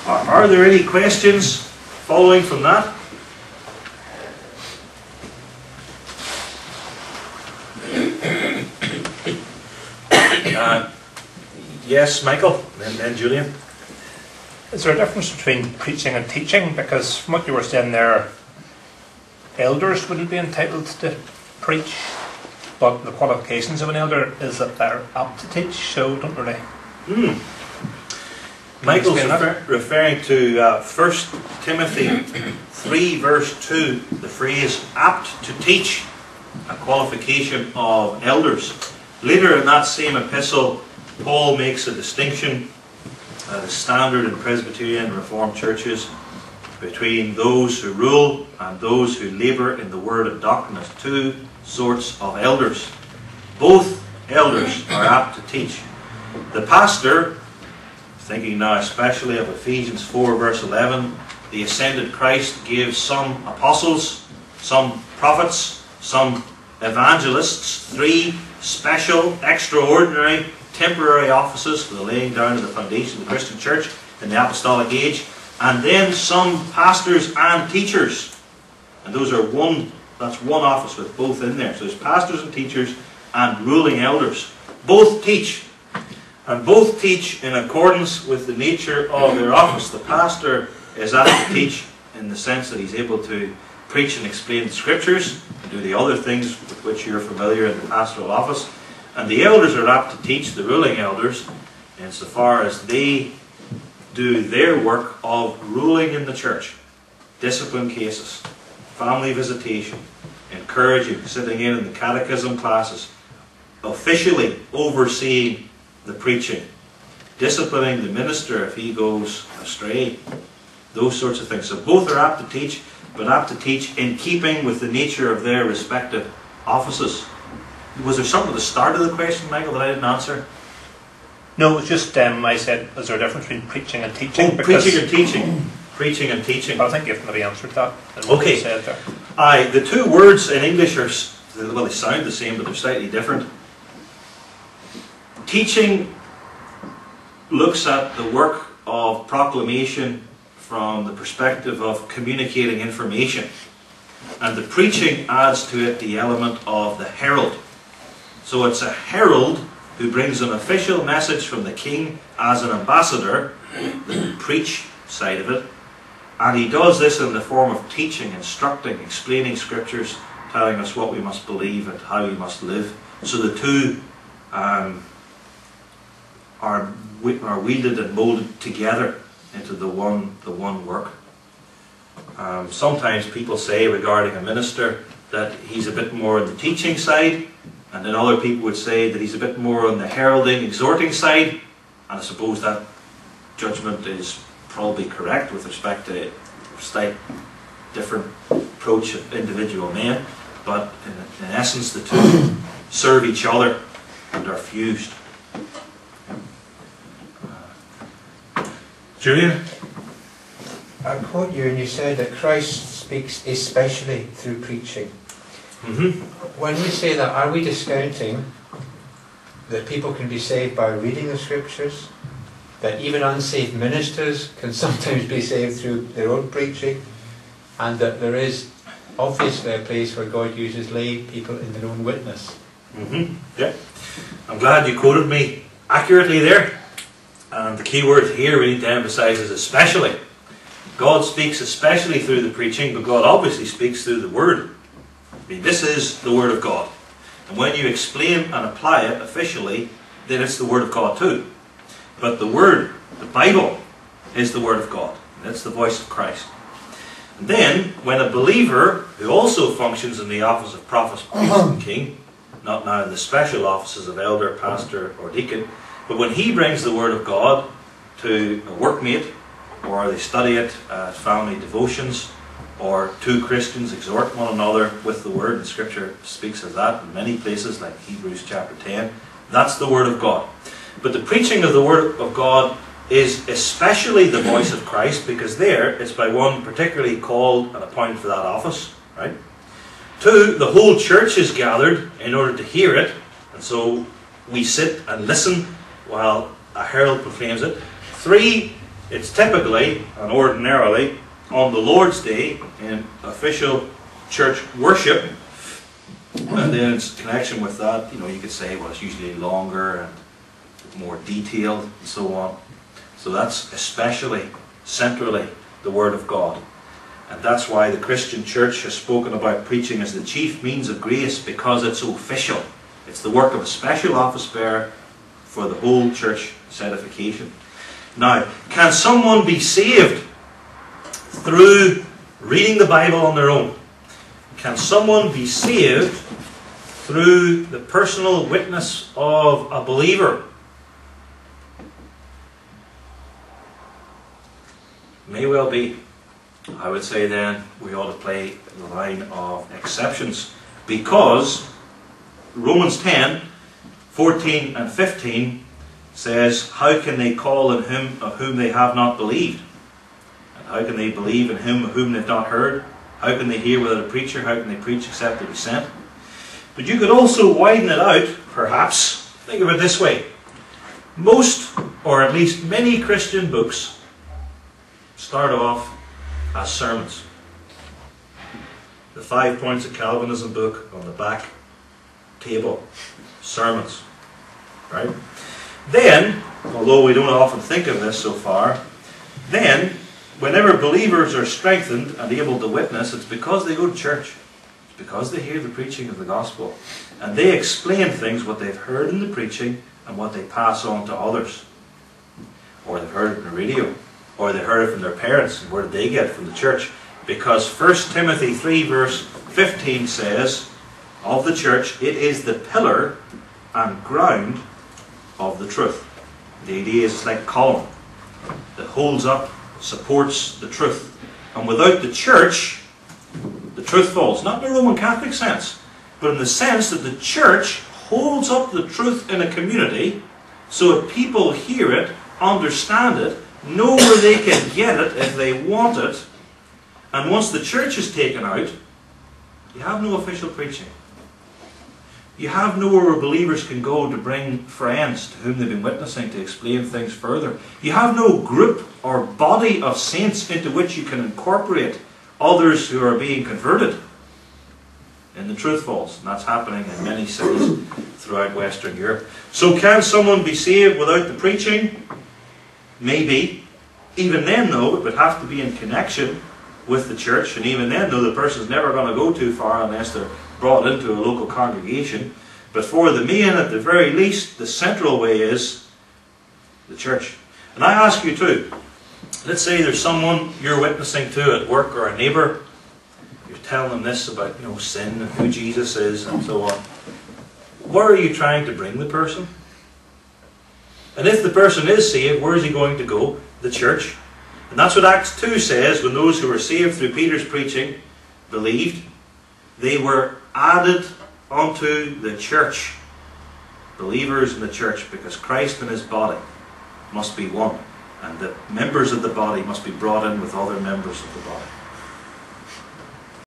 Are there any questions following from that? Yes, Michael, and Julian. Is there a difference between preaching and teaching? Because from what you were saying there, elders wouldn't be entitled to preach, but the qualifications of an elder is that they're apt to teach, so don't really... Michael's referring to 1 Timothy 3 verse 2, the phrase apt to teach, a qualification of elders. Later in that same epistle, Paul makes a distinction, the standard in Presbyterian and Reformed churches, between those who rule and those who labour in the word and doctrine as two sorts of elders. Both elders are apt to teach. The pastor, thinking now especially of Ephesians 4 verse 11, the ascended Christ gave some apostles, some prophets, some evangelists, 3 special, extraordinary, temporary offices for the laying down of the foundation of the Christian church in the apostolic age, and then some pastors and teachers. And those are that's one office with both in there. So there's pastors and teachers and ruling elders. Both teach. And both teach in accordance with the nature of their office. The pastor is apt to teach in the sense that he's able to preach and explain the scriptures and do the other things with which you're familiar in the pastoral office. And the elders are apt to teach, the ruling elders, insofar as they do their work of ruling in the church. Discipline cases, family visitation, encouraging, sitting in the catechism classes, officially overseeing the preaching, disciplining the minister if he goes astray, those sorts of things. So both are apt to teach, but apt to teach in keeping with the nature of their respective offices. Was there something at the start of the question, Michael, that I didn't answer? No, it was just, I said, is there a difference between preaching and teaching? Preaching and teaching. Preaching and teaching. But I think you've maybe answered that. Okay. Said there. The two words in English are, well, they sound the same, but they're slightly different. Teaching looks at the work of proclamation from the perspective of communicating information. And the preaching adds to it the element of the herald. So it's a herald who brings an official message from the king as an ambassador, the preach side of it. And he does this in the form of teaching, instructing, explaining scriptures, telling us what we must believe and how we must live. So the two are wielded and moulded together into the one work. Sometimes people say regarding a minister that he's a bit more on the teaching side, and then other people would say that he's a bit more on the heralding, exhorting side. And I suppose that judgment is probably correct with respect to a slight different approach of individual men, but in essence the two serve each other and are fused. Julian? I quote you, and you said that Christ speaks especially through preaching. When we say that, are we discounting that people can be saved by reading the scriptures? That even unsaved ministers can sometimes be saved through their own preaching? And that there is obviously a place where God uses lay people in their own witness? Yeah. I'm glad you quoted me accurately there. And the key word here we need to emphasize is especially. God speaks especially through the preaching, but God obviously speaks through the Word. I mean, this is the Word of God. And when you explain and apply it officially, then it's the Word of God too. But the Word, the Bible, is the Word of God. And it's the voice of Christ. And then, when a believer, who also functions in the office of prophet, priest, and king, not now in the special offices of elder, pastor, or deacon, but when he brings the Word of God to a workmate, or they study it at family devotions, or two Christians exhort one another with the Word, and Scripture speaks of that in many places, like Hebrews chapter 10. That's the Word of God. But the preaching of the Word of God is especially the voice of Christ, because there it's by one particularly called and appointed for that office, right? 2, the whole church is gathered in order to hear it, and so we sit and listen while a herald proclaims it. 3, It's typically and ordinarily on the Lord's Day in official church worship. And then in connection with that, you could say, well, it's usually longer and more detailed and so on. So that's especially, centrally, the Word of God. And that's why the Christian church has spoken about preaching as the chief means of grace, because it's official. It's the work of a special office bearer for the whole church edification. Now, can someone be saved through reading the Bible on their own? Can someone be saved through the personal witness of a believer? May well be. I would say then we ought to play the line of exceptions, because Romans 10, 14 and 15 says, how can they call on him of whom they have not believed? And how can they believe in him of whom they have not heard? How can they hear without a preacher? How can they preach except they be sent? But you could also widen it out, perhaps. Think of it this way. Most, or at least many Christian books start off as sermons. The 5 Points of Calvinism book on the back table. Sermons. Right? Then, although we don't often think of this so far, then, whenever believers are strengthened and able to witness, it's because they go to church. It's because they hear the preaching of the gospel. And they explain things, what they've heard in the preaching, and what they pass on to others. Or they've heard it on the radio. Or they heard it from their parents. And where did they get it? From the church. Because 1 Timothy 3 verse 15 says, of the church, it is the pillar and ground of the truth. The idea is it's like a column that holds up, supports the truth. And without the church, the truth falls. Not in the Roman Catholic sense, but in the sense that the church holds up the truth in a community so that people hear it, understand it, know where they can get it if they want it. And once the church is taken out, you have no official preaching. You have nowhere where believers can go to bring friends to whom they've been witnessing to explain things further. You have no group or body of saints into which you can incorporate others who are being converted. And the truth falls. And that's happening in many cities throughout Western Europe. So can someone be saved without the preaching? Maybe. Even then, though, it would have to be in connection with the church. And even then, though, the person's never going to go too far unless they're brought into a local congregation. But for the main, at the very least, the central way is the church. And I ask you too, let's say there's someone you're witnessing to at work, or a neighbour. You're telling them this about sin and who Jesus is and so on. Where are you trying to bring the person? And if the person is saved, where is he going to go? The church. And that's what Acts 2 says, when those who were saved through Peter's preaching believed, they were added unto the church. Believers in the church, because Christ and his body must be one. And the members of the body must be brought in with other members of the body.